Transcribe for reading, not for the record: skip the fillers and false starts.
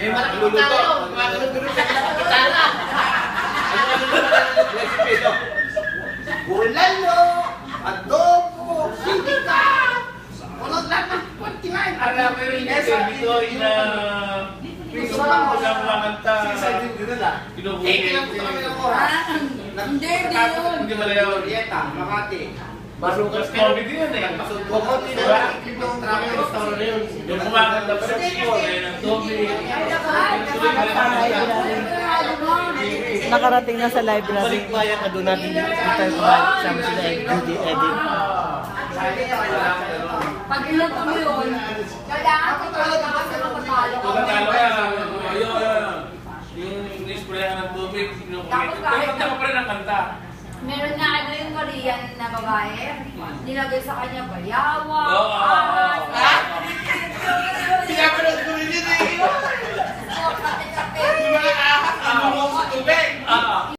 May malaking kitala yun. Gumagalog-galog siya malaking kitala. Recipe ito. Bulalo, adobo, sindika. Walang lahat ng kwantingan. Alam mo rin ito na piso lang makanta. Kailangan kami ng oras. Hindi yun. Hindi ba na yun? Dieta, Makati. Balukas COVID yun eh. Kukunti na lang yung traffic restaurant na yun. Yung kumakanta pa sa school, eh, ng Toby. Nakarating na sa library. Balikbayan ka doon natin dito sama sila Judy Edit. Pag ilan kami yun, kailangan ko talaga kasi mapatalo ko. Pagkatalo ka, ayun. Yung inisprayan ng tubig, kanta ko pa rin ang kanta. Meron nga yung Korean na babae, nilagay sa kanya bayawa, Oo. ahas,